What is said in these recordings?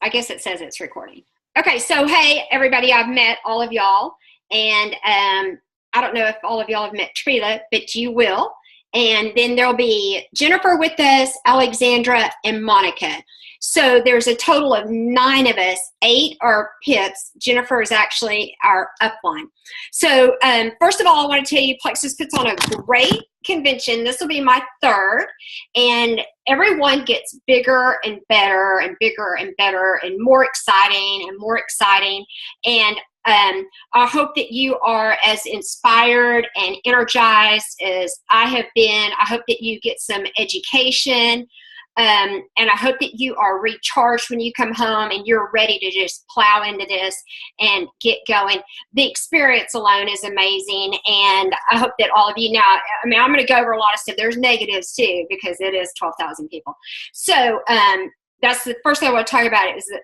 I guess it says it's recording. Okay, so hey, everybody, I've met all of y'all, and I don't know if all of y'all have met Trila, but you will. And then there'll be Jennifer with us, Alexandra, and Monica. So there's a total of 9 of us. 8 are PIPs. Jennifer is actually our upline. So first of all, I want to tell you, Plexus puts on a great convention. This will be my 3rd, and everyone gets bigger and better and bigger and better and more exciting and more exciting. And I hope that you are as inspired and energized as I have been. I hope that you get some education. And I hope that you are recharged when you come home and you're ready to just plow into this and get going. The experience alone is amazing, and I hope that all of you now, I mean, I'm going to go over a lot of stuff. There's negatives too, because it is 12,000 people. So that's the first thing I want to talk about is that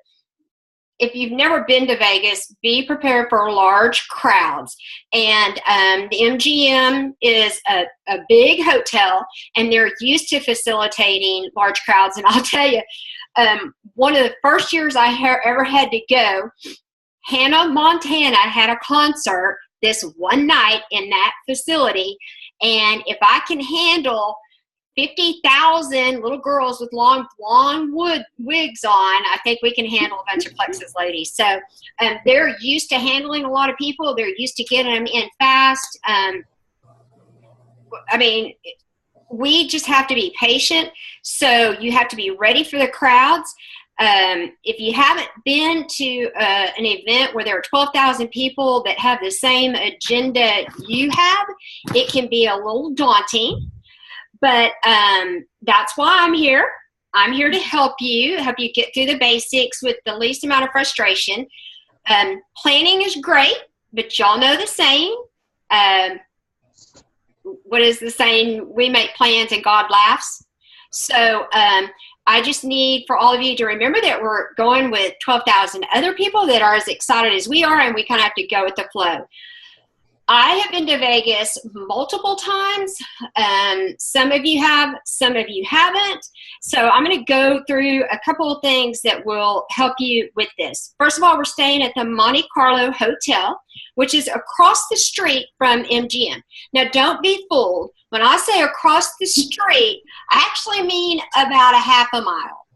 if you've never been to Vegas, be prepared for large crowds. And the MGM is a big hotel, and they're used to facilitating large crowds. And I'll tell you, one of the first years I ever had to go, Hannah Montana had a concert this one night in that facility. And if I can handle 50,000 little girls with long blonde wigs on, I think we can handle a bunch of Plexus ladies. So they're used to handling a lot of people. They're used to getting them in fast. I mean, we just have to be patient. So you have to be ready for the crowds. If you haven't been to an event where there are 12,000 people that have the same agenda you have, it can be a little daunting. But that's why I'm here. I'm here to help you get through the basics with the least amount of frustration. Planning is great, but y'all know the saying. What is the saying? We make plans and God laughs. So I just need for all of you to remember that we're going with 12,000 other people that are as excited as we are, and we kind of have to go with the flow. I have been to Vegas multiple times. Some of you have, some of you haven't. So I'm going to go through a couple of things that will help you with this. First of all, we're staying at the Monte Carlo Hotel, which is across the street from MGM. Now, don't be fooled. When I say across the street, I actually mean about a half a mile.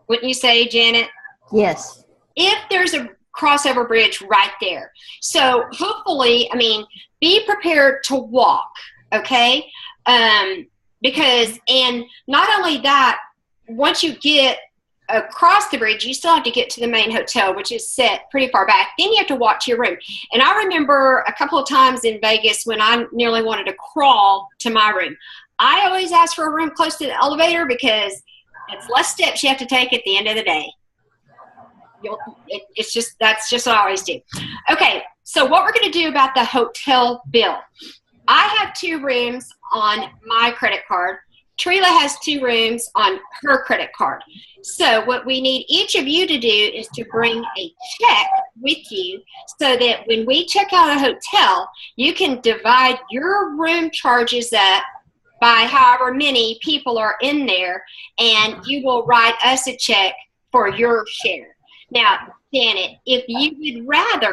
Wouldn't you say, Janet? Yes. If there's a crossover bridge right there. So hopefully, I mean, be prepared to walk, okay? Because, and not only that, once you get across the bridge, you still have to get to the main hotel, which is set pretty far back. Then you have to walk to your room. And I remember a couple of times in Vegas when I nearly wanted to crawl to my room. I always ask for a room close to the elevator because it's less steps you have to take at the end of the day. That's just what I always do. Okay, so what we're going to do about the hotel bill. I have 2 rooms on my credit card. Trila has 2 rooms on her credit card. So what we need each of you to do is to bring a check with you so that when we check out a hotel, you can divide your room charges up by however many people are in there, and you will write us a check for your share. Now, Janet, if you would rather,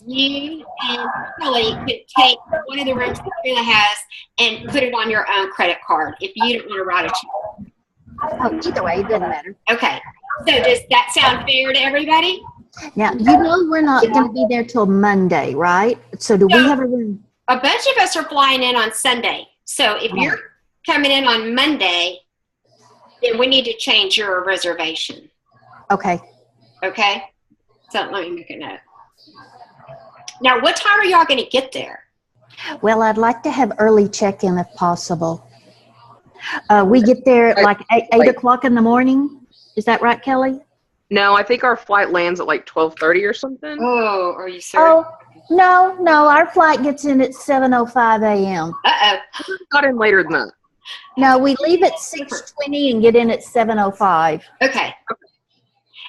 you and Kelly could take one of the rooms that Trila has and put it on your own credit card if you don't want to write a check. Oh, either way, it doesn't matter. Okay. So does that sound fair to everybody? Now, you know we're not going to be there till Monday, right? So do we have a room? A bunch of us are flying in on Sunday. So if you're coming in on Monday, then we need to change your reservation. Okay. Okay? So let me make a note. Now, what time are y'all going to get there? Well, I'd like to have early check-in if possible. We get there at like 8 o'clock in the morning. Is that right, Kelly? No, I think our flight lands at like 12:30 or something. Oh, are you serious? Oh, no. Our flight gets in at 7:05 a.m. Uh-oh. Got in later than that. No, we leave at 6:20 and get in at 7:05. Okay.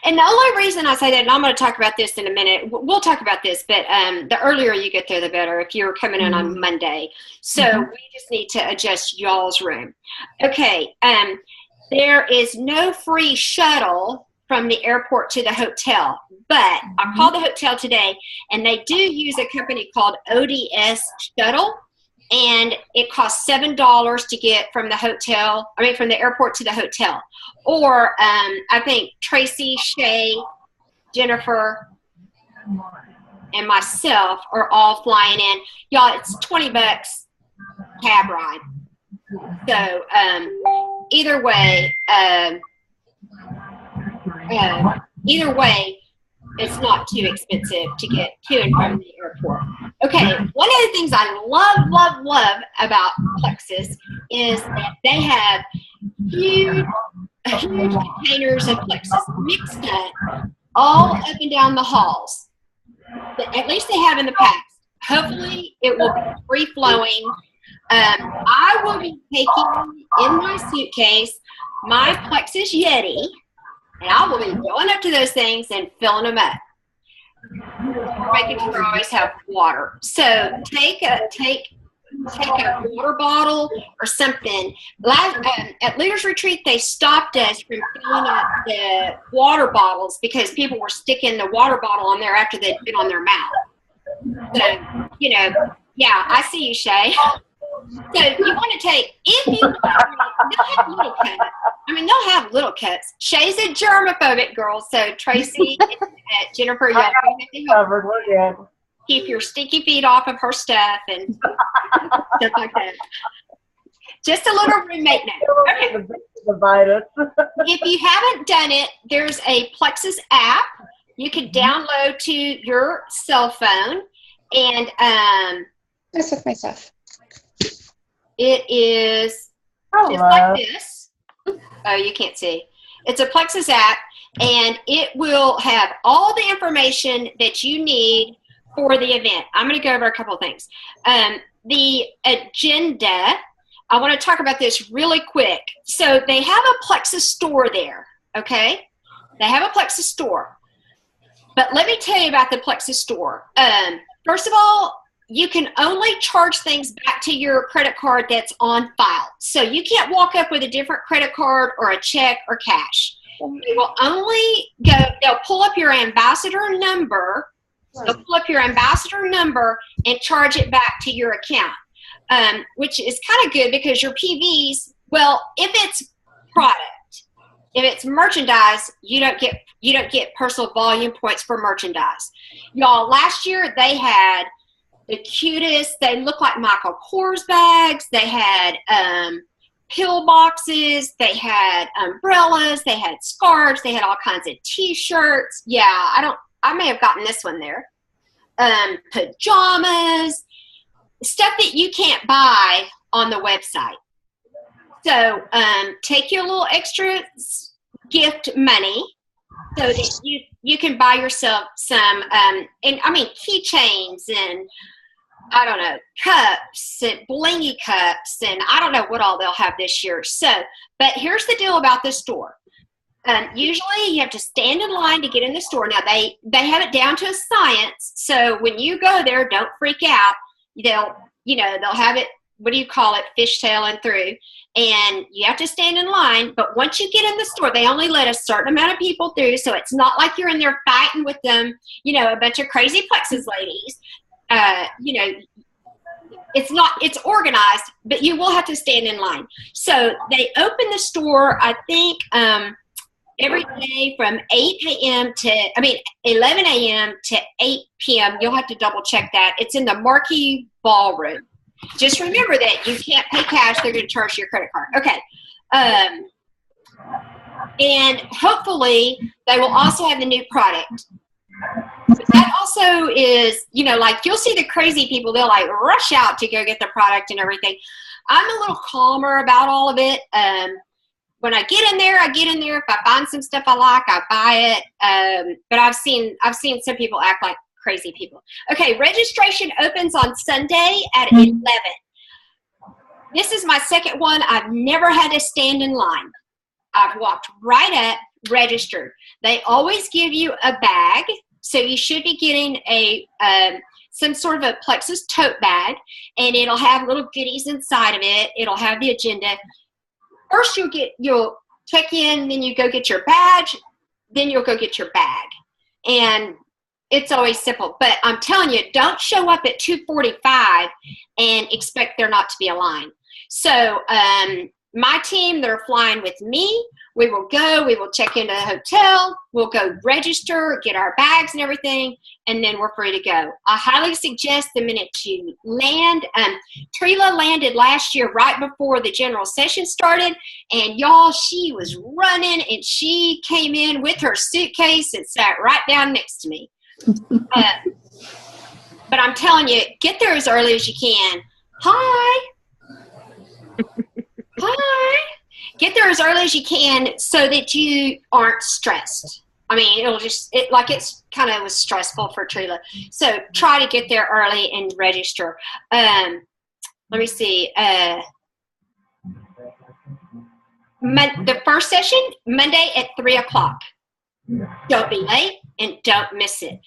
And the only reason I say that, and I'm going to talk about this in a minute, we'll talk about this, but the earlier you get there, the better if you're coming in on Monday. So we just need to adjust y'all's room. Okay, there is no free shuttle from the airport to the hotel. But I called the hotel today, and they do use a company called ODS Shuttle, and it costs $7 to get from the airport to the hotel. Or I think Tracy, Shay, Jennifer, and myself are all flying in. Y'all, it's $20 cab ride. So either way, it's not too expensive to get to and from the airport. Okay, one of the things I love about Plexus is that they have huge containers of Plexus mixed up all up and down the halls. At least they have in the past. Hopefully, it will be free-flowing. I will be taking in my suitcase my Plexus Yeti, and I will be going up to those things and filling them up, making sure I always have water. So take a water bottle or something. At Leaders Retreat, they stopped us from filling up the water bottles because people were sticking the water bottle on there after they'd been on their mouth. So, yeah, I see you, Shay. So you want to take, they'll have little cups. They'll have little cups. Shay's a germophobic girl, so Tracy and Jennifer, y'all have to covered. We're good. Keep your stinky feet off of her stuff and stuff like that. Just a little roommate note. Okay. If you haven't done it, there's a Plexus app you can download to your cell phone, and That's with my stuff. it is just like this. Oh, you can't see. It's a Plexus app, and it will have all the information that you need for the event. I'm going to go over a couple of things. The agenda, I want to talk about this really quick. So they have a Plexus store there, okay? They have a Plexus store. But let me tell you about the Plexus store. First of all, you can only charge things back to your credit card that's on file. So you can't walk up with a different credit card or a check or cash. They will only go, they'll pull up your ambassador number. They'll pull up your ambassador number and charge it back to your account, which is kind of good because your PVs, well, if it's product, if it's merchandise, you don't get personal volume points for merchandise. Y'all, last year they had the cutest, they look like Michael Kors bags. They had pill boxes. They had umbrellas. They had scarves. They had all kinds of T-shirts. Yeah, I may have gotten this one there. Pajamas, stuff that you can't buy on the website. So take your little extra gift money so that you can buy yourself some, keychains and, I don't know, cups and blingy cups, and I don't know what all they'll have this year. So, but here's the deal about this store. Usually you have to stand in line to get in the store. Now they have it down to a science. So when you go there, don't freak out. They'll have it, fishtailing through, and you have to stand in line. But once you get in the store, they only let a certain amount of people through. So it's not like you're in there fighting with them, a bunch of crazy Plexus ladies. It's organized, but you will have to stand in line. So they open the store, I think, every day from 11 a.m. to 8 p.m. You'll have to double check that. It's in the Marquee Ballroom. Just remember that you can't pay cash. They're going to charge your credit card. Okay. And hopefully they will also have the new product. That also is, you'll see the crazy people, they'll rush out to go get the product and everything. I'm a little calmer about all of it. When I get in there, If I find some stuff I like, I buy it. But I've seen some people act like crazy people. Okay, registration opens on Sunday at 11. This is my second one. I've never had to stand in line. I've walked right up, registered. They always give you a bag. So you should be getting some sort of a Plexus tote bag, and it'll have little goodies inside of it. It'll have the agenda. First, you'll check in, then you go get your badge. then you'll go get your bag. And it's always simple. But I'm telling you, don't show up at 2:45 and expect there not to be a line. So my team, they're flying with me. We will go. We will check into the hotel. We'll go register, get our bags and everything, and then we're free to go. I highly suggest the minute you land. Trila landed last year right before the general session started, and y'all, she was running, and she came in with her suitcase and sat right down next to me. But I'm telling you, get there as early as you can. Hi. Hi. Get there as early as you can so that you aren't stressed. I mean, it's kind of was stressful for Trila. So try to get there early and register. Let me see. The first session, Monday at 3:00. Don't be late and don't miss it.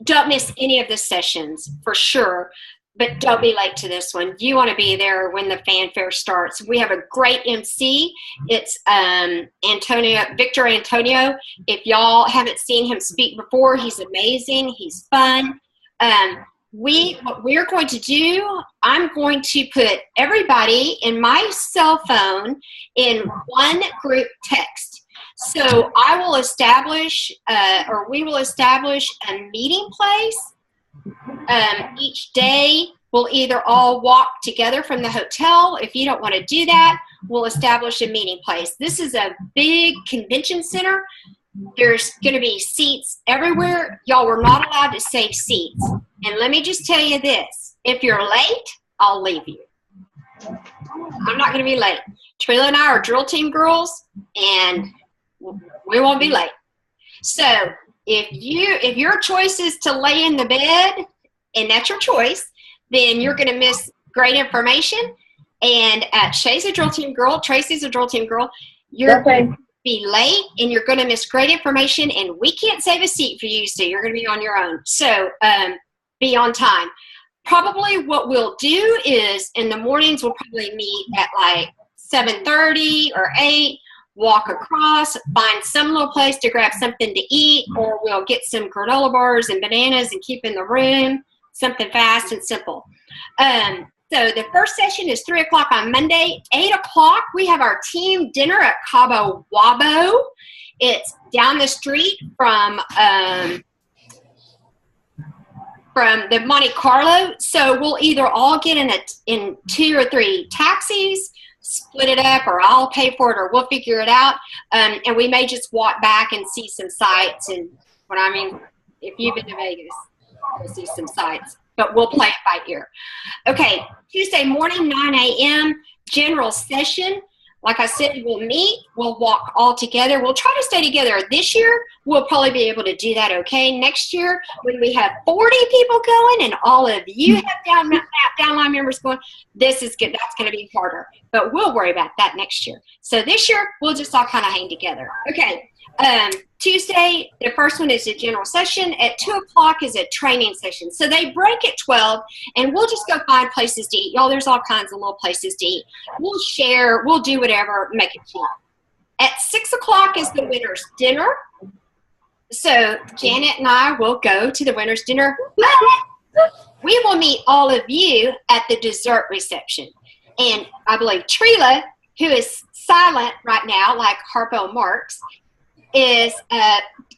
Don't miss any of the sessions for sure. But don't be late to this one. You want to be there when the fanfare starts. We have a great MC. It's Victor Antonio. If y'all haven't seen him speak before, he's amazing. He's fun. What we're going to do, I'm going to put everybody in my cell phone in one group text. So I will establish, we will establish a meeting place. Each day we'll either all walk together from the hotel. If you don't want to do that, we'll establish a meeting place. This is a big convention center. There's going to be seats everywhere. Y'all, we're not allowed to save seats. And let me just tell you this. If you're late, I'll leave you. I'm not going to be late. Trila and I are drill team girls, and we won't be late. So if your choice is to lay in the bed, and that's your choice, then you're going to miss great information. And Shay's a drill team girl. Tracy's a drill team girl. You're going to be late, and you're going to miss great information, and we can't save a seat for you, so you're going to be on your own. So be on time. Probably what we'll do is in the mornings we'll probably meet at like 7:30 or 8, walk across, find some little place to grab something to eat, or we'll get some granola bars and bananas and keep in the room, something fast and simple. So the first session is 3:00 on Monday. 8:00, we have our team dinner at Cabo Wabo. It's down the street from the Monte Carlo. So we'll either all get in 2 or 3 taxis, split it up, or I'll pay for it, or we'll figure it out. And we may just walk back and see some sights. And if you've been to Vegas, we'll see some sights. But we'll play it by ear. Okay, Tuesday morning, 9 a.m., general session. Like I said, we'll meet. We'll walk all together. We'll try to stay together. This year, we'll probably be able to do that okay. Next year, when we have 40 people going and all of you have downline members going, this is good. That's going to be harder. But we'll worry about that next year. So this year, we'll just all kind of hang together. Okay. Tuesday, the first one is a general session. At 2:00 is a training session. So they break at 12, and we'll just go find places to eat. Y'all, there's all kinds of little places to eat. We'll share. We'll do whatever, make it fun. At 6:00 is the winner's dinner. So Janet and I will go to the winner's dinner. We will meet all of you at the dessert reception. And I believe Trila, who is silent right now, like Harpo Marks, is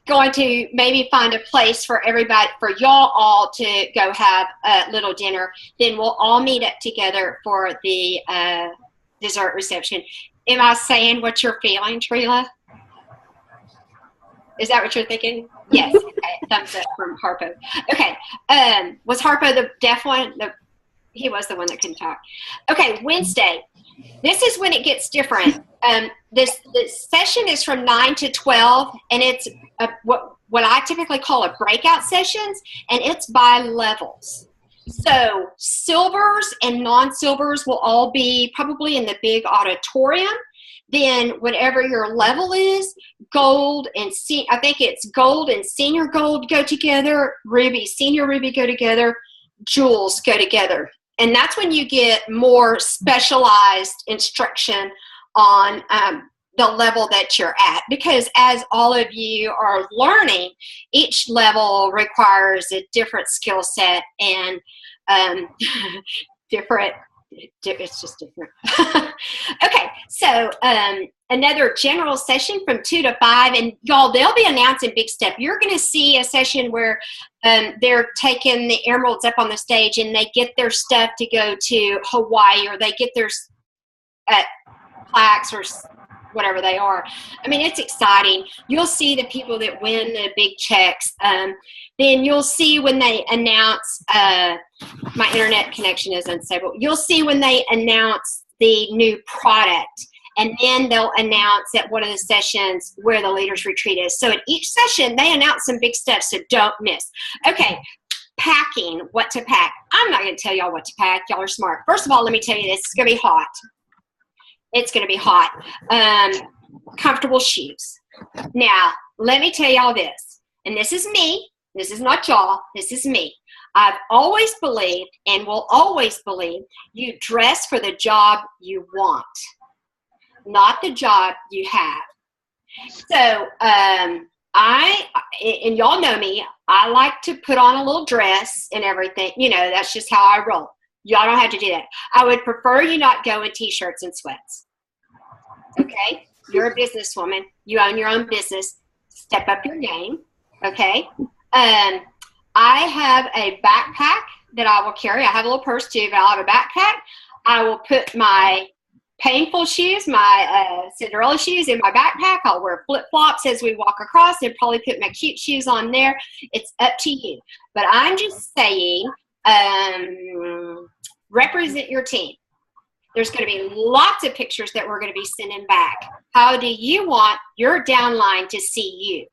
going to maybe find a place for everybody, for y'all all to go have a little dinner. Then we'll all meet up together for the dessert reception. Am I saying what you're feeling, Trila? Is that what you're thinking? Yes. Okay. Thumbs up from Harpo. Okay. Was Harpo the deaf one? He was the one that couldn't talk. Okay, Wednesday. This is when it gets different. This session is from 9 to 12, and it's what I typically call a breakout sessions, and it's by levels. So silvers and non-silvers will all be probably in the big auditorium. Then whatever your level is, gold and I think it's gold and senior gold go together, ruby, senior ruby go together, jewels go together. And that's when you get more specialized instruction on the level that you're at, because as all of you are learning, each level requires a different skill set and different. It's just different. Okay, so another general session from 2 to 5, and y'all, they'll be announcing big stuff. You're going to see a session where they're taking the Emeralds up on the stage and they get their stuff to go to Hawaii, or they get their plaques or whatever they are. I mean, it's exciting. You'll see the people that win the big checks. Then you'll see when they announce, my internet connection is unstable. You'll see when they announce the new product, and then they'll announce at one of the sessions where the Leaders Retreat is. So at each session, they announce some big stuff, so don't miss. Okay, packing, what to pack. I'm not going to tell y'all what to pack. Y'all are smart. First of all, let me tell you this. It's going to be hot. It's going to be hot. Comfortable shoes. Now, let me tell y'all this, and this is me. This is not y'all. This is me. I've always believed and will always believe you dress for the job you want, not the job you have. So and y'all know me, I like to put on a little dress and everything. You know, that's just how I roll. Y'all don't have to do that. I would prefer you not go in t-shirts and sweats. Okay? You're a businesswoman. You own your own business. Step up your game. Okay? I have a backpack that I will carry. I have a little purse too, but I'll have a backpack. I will put my painful shoes, my Cinderella shoes in my backpack. I'll wear flip-flops as we walk across and probably put my cute shoes on there. It's up to you. But I'm just saying, represent your team. There's going to be lots of pictures that we're going to be sending back. How do you want your downline to see you?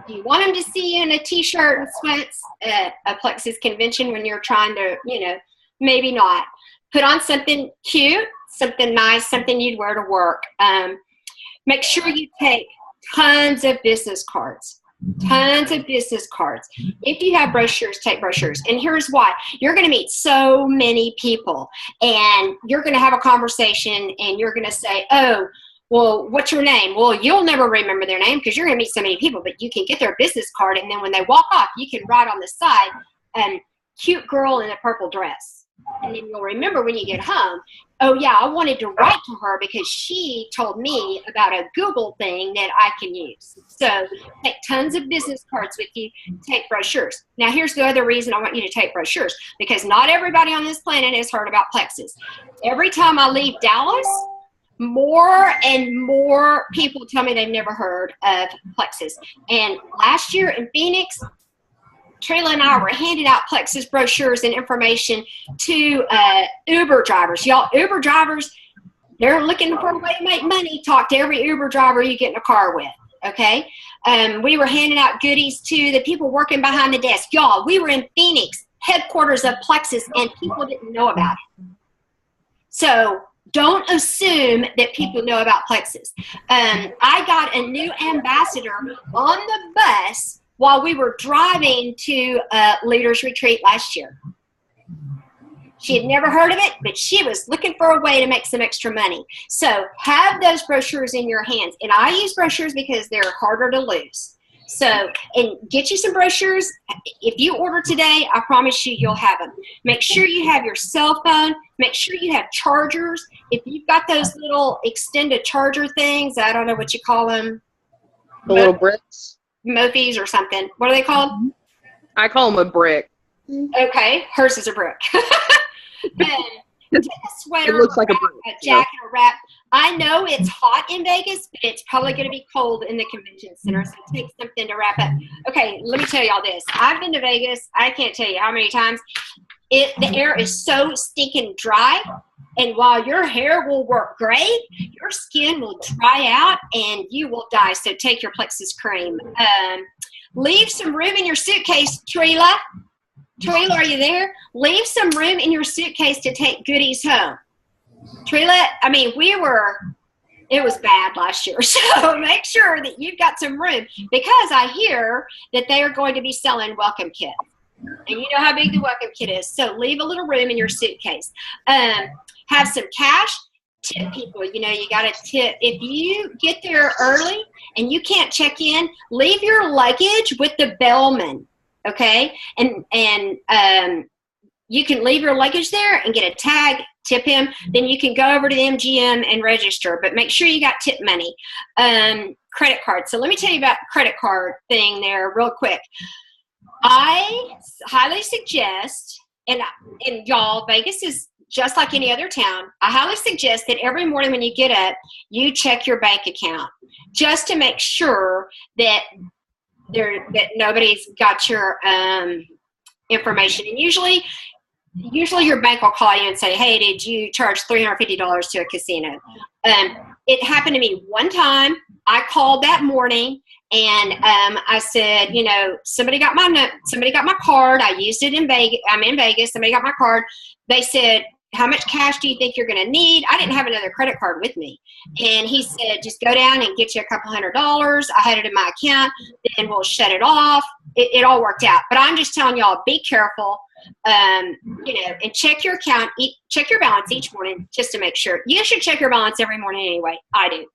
Do you want them to see you in a t-shirt and sweats at a Plexus convention when you're trying to, you know, maybe not. Put on something cute, something nice, something you'd wear to work. Make sure you take tons of business cards. Tons of business cards. If you have brochures, take brochures. And here's why. You're going to meet so many people, and you're going to have a conversation, and you're going to say, oh, well, what's your name? Well, you'll never remember their name because you're going to meet so many people, but you can get their business card, and then when they walk off, you can write on the side, cute girl in a purple dress. And then you'll remember when you get home, oh, yeah, I wanted to write to her because she told me about a Google thing that I can use. So take tons of business cards with you. Take brochures. Now, here's the other reason I want you to take brochures, because not everybody on this planet has heard about Plexus. Every time I leave Dallas, more and more people tell me they've never heard of Plexus. And last year in Phoenix, Trayla and I were handing out Plexus brochures and information to Uber drivers. Y'all, Uber drivers, they're looking for a way to make money. Talk to every Uber driver you get in a car with, okay? We were handing out goodies to the people working behind the desk. Y'all, we were in Phoenix, headquarters of Plexus, and people didn't know about it. So don't assume that people know about Plexus. I got a new ambassador on the bus while we were driving to Leaders Retreat last year. She had never heard of it, but she was looking for a way to make some extra money. So have those brochures in your hands. And I use brochures because they're harder to lose. So, and get you some brochures. If you order today, I promise you, you'll have them. Make sure you have your cell phone. Make sure you have chargers. If you've got those little extended charger things, I don't know what you call them. The little bricks. Mophys or something. What are they called? I call them a brick. Okay, hers is a brick. Take a sweater, It looks like a brick. A jacket, or wrap. I know it's hot in Vegas, but it's probably going to be cold in the convention center, so take something to wrap up. Okay, let me tell y'all this. I've been to Vegas. I can't tell you how many times. The air is so stinking dry, and while your hair will work great, your skin will dry out, and you will die, so take your Plexus cream. Leave some room in your suitcase, Trayla. Trayla, are you there? Leave some room in your suitcase to take goodies home. Trayla, I mean, it was bad last year, so make sure that you've got some room, because I hear that they are going to be selling welcome kits. And you know how big the welcome kit is, so leave a little room in your suitcase. Have some cash. tip people. You know, you got to tip. If you get there early and you can't check in, leave your luggage with the bellman, okay? And you can leave your luggage there and get a tag, tip him. Then you can go over to the MGM and register, but make sure you got tip money. Credit card. So let me tell you about credit card thing there real quick. I highly suggest, and y'all, Vegas is just like any other town. I highly suggest that every morning when you get up, you check your bank account just to make sure that nobody's got your information. And usually your bank will call you and say, hey, did you charge $350 to a casino? It happened to me one time. I called that morning and I said, you know, somebody got my card. I used it in Vegas. I'm in Vegas. Somebody got my card. They said, how much cash do you think you're going to need? I didn't have another credit card with me. And he said, just go down and get you a couple $100. I had it in my account. Then we'll shut it off. It all worked out. But I'm just telling y'all, be careful. You know, and check your account, check your balance each morning just to make sure. You should check your balance every morning anyway. I do.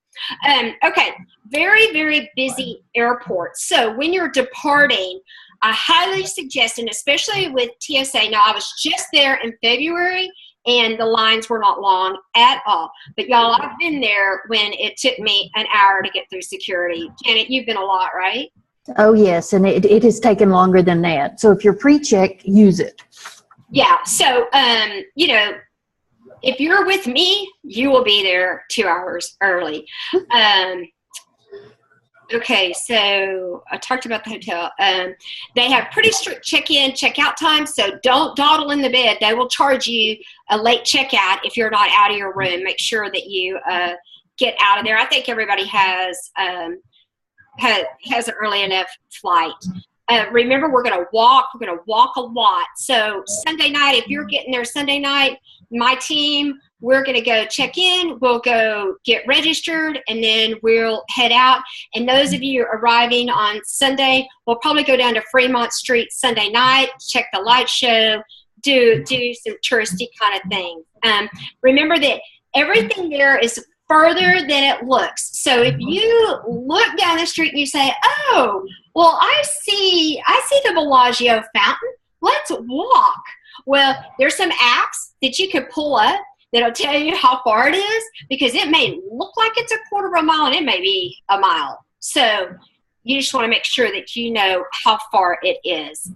Okay, very, very busy airport. So when you're departing, I highly suggest, and especially with TSA, now I was just there in February and the lines were not long at all. But y'all, I've been there when it took me an hour to get through security. Janet, you've been a lot, right? Oh, yes, and it has taken longer than that. So if you're pre-checked, use it. Yeah, so, you know, if you're with me, you will be there 2 hours early. Okay, so I talked about the hotel. They have pretty strict check-in, check-out times, so don't dawdle in the bed. They will charge you a late check-out if you're not out of your room. Make sure that you get out of there. I think everybody has an early enough flight. Remember, we're going to walk a lot. So Sunday night, if you're getting there Sunday night, my team, we're going to go check in. We'll go get registered, and then we'll head out. And those of you arriving on Sunday, we'll probably go down to Fremont Street Sunday night, check the light show, do some touristy kind of things. Remember that everything there is further than it looks. So if you look down the street and you say, oh, well, I see the Bellagio fountain. Let's walk. Well, there's some apps that you can pull up that'll tell you how far it is, because it may look like it's a quarter of a mile and it may be a mile. So you just want to make sure that you know how far it is.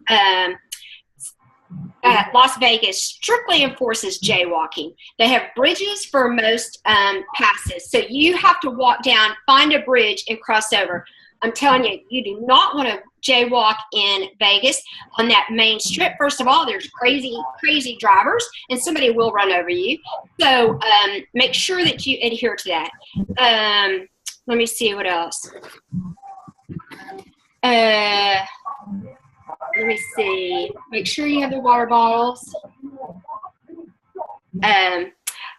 Las Vegas strictly enforces jaywalking. They have bridges for most passes. So you have to walk down, find a bridge, and cross over. I'm telling you, you do not want to jaywalk in Vegas on that main strip. First of all, there's crazy, crazy drivers, and somebody will run over you. So make sure that you adhere to that. Let me see what else. Let me see. Make sure you have the water bottles.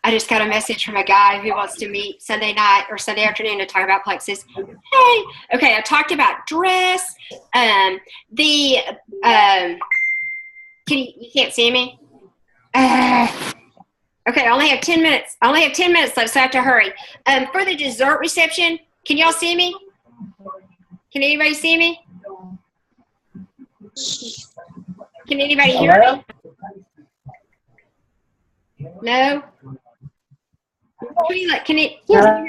I just got a message from a guy who wants to meet Sunday night or Sunday afternoon to talk about Plexus. Hey, okay, I talked about dress. You can't see me? Okay, I only have 10 minutes. I only have 10 minutes left, so I have to hurry. For the dessert reception, can y'all see me? Can anybody see me? Can anybody hear me? No? Can you hear me? Yeah.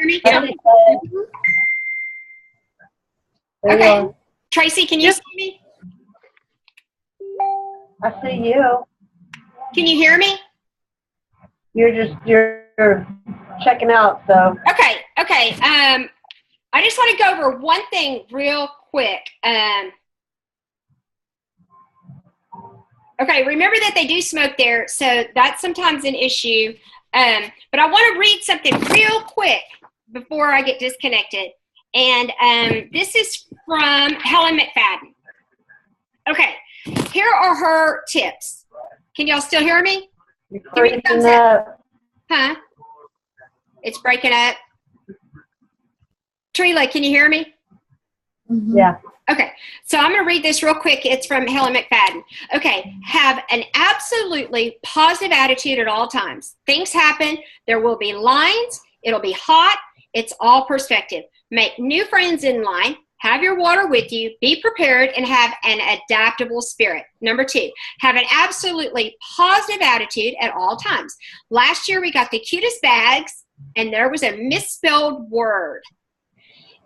Okay. Tracy, can you see me? I see you. Can you hear me? You're checking out, so. Okay. I just want to go over one thing real quick. Okay, remember that they do smoke there, so that's sometimes an issue. But I want to read something real quick before I get disconnected. And this is from Helen McFadden. Okay, here are her tips. Can y'all still hear me? Give me a thumbs up. Huh? It's breaking up. Trila, can you hear me? Mhm. Yeah. Okay, so I'm going to read this real quick. It's from Helen McFadden. Okay, have an absolutely positive attitude at all times. Things happen. There will be lines. It'll be hot. It's all perspective. Make new friends in line. Have your water with you. Be prepared and have an adaptable spirit. Number 2, have an absolutely positive attitude at all times. Last year we got the cutest bags and there was a misspelled word.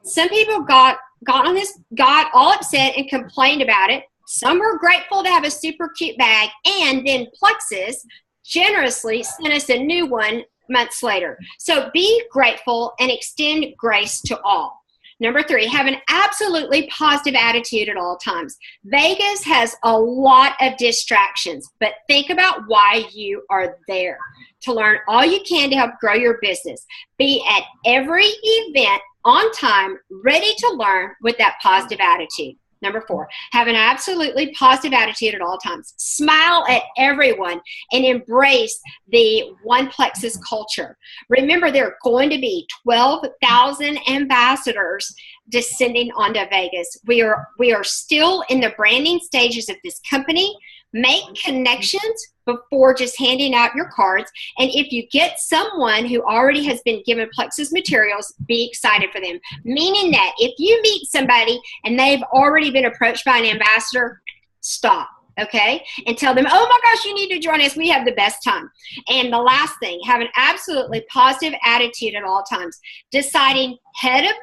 Some people got all upset and complained about it. Some were grateful to have a super cute bag, and then Plexus generously sent us a new one months later. So be grateful and extend grace to all. Number 3, have an absolutely positive attitude at all times. Vegas has a lot of distractions, but think about why you are there. To learn all you can to help grow your business. Be at every event on time, ready to learn with that positive attitude. Number 4, have an absolutely positive attitude at all times. Smile at everyone and embrace the One Plexus culture. Remember, there are going to be 12,000 ambassadors descending onto Vegas. We are still in the branding stages of this company. Make connections before just handing out your cards. And if you get someone who already has been given Plexus materials, be excited for them. Meaning that if you meet somebody and they've already been approached by an ambassador, stop, okay? And tell them, oh my gosh, you need to join us. We have the best time. And the last thing, have an absolutely positive attitude at all times. Deciding ahead of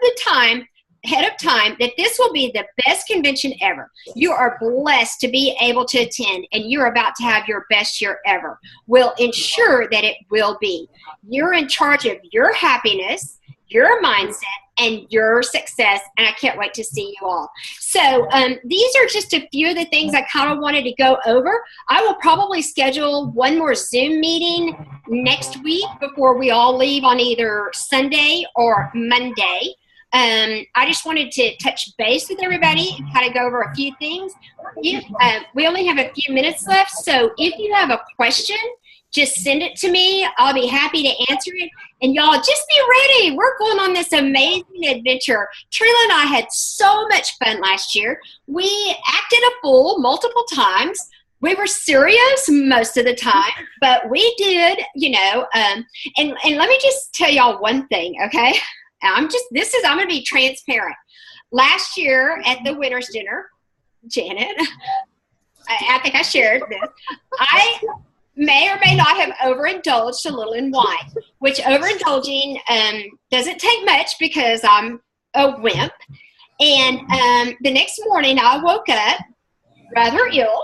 time that this will be the best convention ever. You are blessed to be able to attend, and you're about to have your best year ever. We'll ensure that it will be. You're in charge of your happiness, your mindset, and your success, and I can't wait to see you all. So these are just a few of the things I kind of wanted to go over. I will probably schedule one more Zoom meeting next week before we all leave on either Sunday or Monday. I just wanted to touch base with everybody and kind of go over a few things. We only have a few minutes left, so if you have a question, just send it to me. I'll be happy to answer it. And y'all, just be ready. We're going on this amazing adventure. Trila and I had so much fun last year. We acted a fool multiple times. We were serious most of the time, but we did, and let me just tell y'all one thing, okay? I'm going to be transparent. Last year at the winner's dinner, Janet, I think I shared this. I may or may not have overindulged a little in wine, which overindulging doesn't take much because I'm a wimp. And the next morning I woke up rather ill,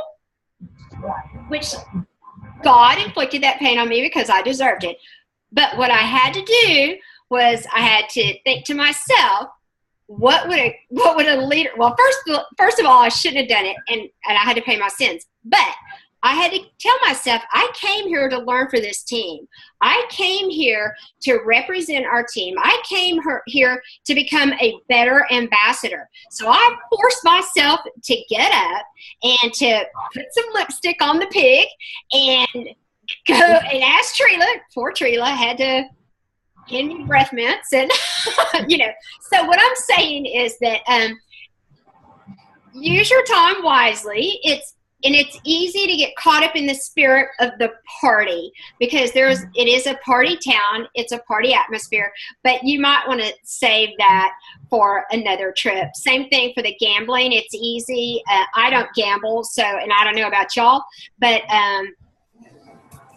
which God inflicted that pain on me because I deserved it. But what I had to do was I had to think to myself, what would a leader, well, first of all, I shouldn't have done it, and I had to pay my sins. But I had to tell myself, I came here to learn for this team. I came here to represent our team. I came here to become a better ambassador. So I forced myself to get up and to put some lipstick on the pig and go and ask Trila. Poor Trila had to give me breath mints, and So what I'm saying is that use your time wisely. It's easy to get caught up in the spirit of the party because it is a party town. It's a party atmosphere, but you might want to save that for another trip. Same thing for the gambling. It's easy. I don't gamble, and I don't know about y'all, but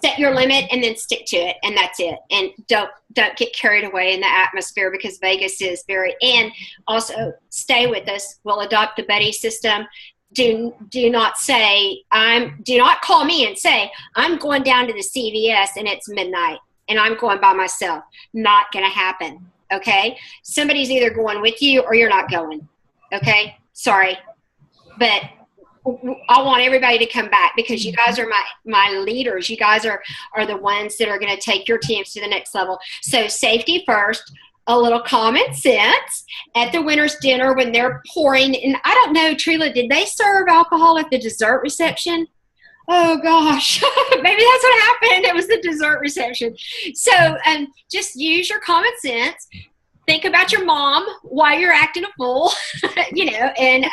set your limit and then stick to it, and that's it. And don't get carried away in the atmosphere because Vegas is and also stay with us. We'll adopt the buddy system. Do not call me and say, I'm going down to the CVS and it's midnight and I'm going by myself. Not going to happen. Okay. Somebody's either going with you or you're not going. Okay. Sorry. But I want everybody to come back because you guys are my leaders. You guys are the ones that are going to take your teams to the next level. So safety first, a little common sense at the winner's dinner when they're pouring. And I don't know, Trila, did they serve alcohol at the dessert reception? Oh gosh, maybe that's what happened. It was the dessert reception. So just use your common sense. think about your mom while you're acting a fool, you know, and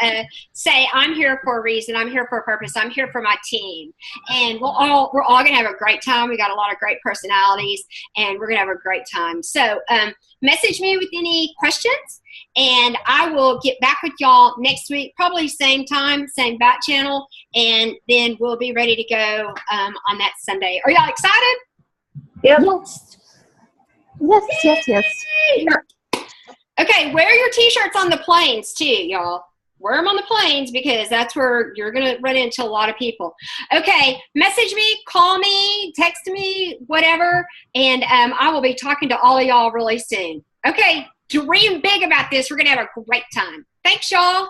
say, I'm here for a reason. I'm here for a purpose. I'm here for my team. And we're all going to have a great time. We got a lot of great personalities, and we're going to have a great time. So message me with any questions, and I will get back with y'all next week, probably same time, same back channel, and then we'll be ready to go on that Sunday. Are y'all excited? Yep. Yes. Okay, wear your t-shirts on the planes too, y'all. Wear them on the planes because that's where you're going to run into a lot of people. Okay, message me, call me, text me, whatever, and I will be talking to all of y'all really soon. Okay, dream big about this. We're going to have a great time. Thanks, y'all.